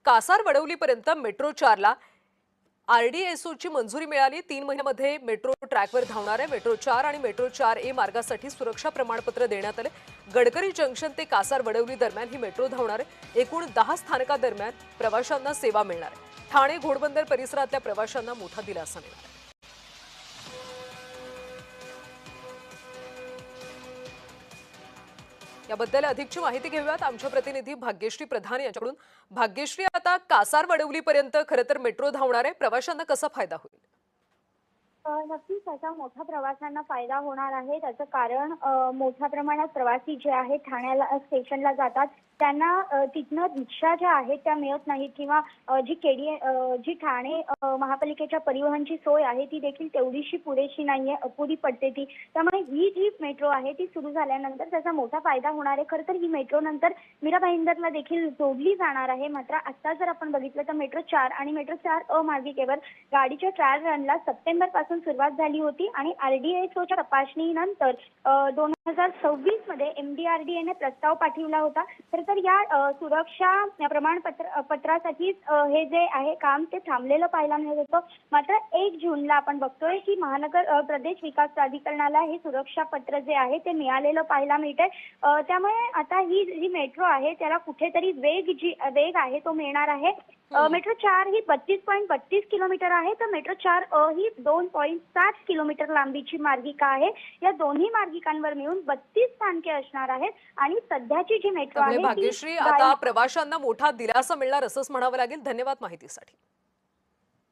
Kasar वडवलीपर्यंत metro 4 ला आरडीएसओची मंजुरी मिळाली। 3 महिन्यांमध्ये मेट्रो ट्रॅकवर धावणार आहे। मेट्रो 4 आणि मेट्रो 4A मार्गासाठी सुरक्षा प्रमाणपत्र देण्यात आले। गडकरी जंक्शन ते कासार वडवली दरम्यान ही मेट्रो धावणार आहे। एकूण 10 स्थानकादरम्यान प्रवाशांना सेवा मिळणार आहे। ठाणे घोडबंदर परिसरातल्या प्रवाशांना मोठा दिलासा मिळणार आहे। याबद्दल अधिकची माहिती घेऊयात आमच्या प्रतिनिधी भाग्यश्री प्रधान यांच्याकडून। भाग्यश्री, आता कासार वडवलीपर्यंत खरं तर मेट्रो धावणार आहे, प्रवाशांना कसा फायदा होईल? नक्कीच त्याचा मोठ्या प्रवाशांना फायदा होणार आहे। त्याचं कारण मोठ्या प्रमाणात प्रवासी जे आहेत ठाण्याला स्टेशनला जातात त्यांना तिथनं रिक्षा ज्या आहेत त्या मिळत नाहीत किंवा जी ठाणे महापालिकेच्या परिवहनची सोय आहे ती देखील तेवढीशी पुरेशी नाहीये, अपुरी पडते ती। त्यामुळे ही जी मेट्रो आहे ती सुरू झाल्यानंतर त्याचा मोठा फायदा होणार आहे। खरं तर ही मेट्रो नंतर मीरा भाईंदरला देखील जोडली जाणार आहे। मात्र आता जर आपण बघितलं तर मेट्रो 4 आणि मेट्रो 4 मार्गिकेवर गाडीच्या ट्रायल रनला सप्टेंबर पासून सुरुवात झाली होती आणि आरडीएसओच्या तपासणीनंतर 2026 मध्ये एमडीआरडीएने प्रस्ताव पाठवला होता। तर या सुरक्षा पत्रासाठी हे जे आहे काम ते थांबलेलं पाहायला मिळत होतं। मात्र 1 जूनला आपण बघतोय की महानगर प्रदेश विकास प्राधिकरणाला हे सुरक्षा पत्र जे आहे ते मिळालेलं पाहायला मिळतंय। त्यामुळे आता ही जी मेट्रो आहे त्याला कुठेतरी वेग आहे तो मिळणार आहे। मेट्रो 4 ही 32.32 किलोमीटर आहे, तर मेट्रो 4 ही 2.7 किलोमीटर लांबीची मार्गिका आहे। या दोन्ही मार्गिकांवर मिळून 32 स्थानके असणार आहेत आणि सध्याची जी मेट्रो आहे भाग्यश्री, आता प्रवाशांना मोठा दिलासा मिळणार असंच म्हणावं लागेल। धन्यवाद माहितीसाठी।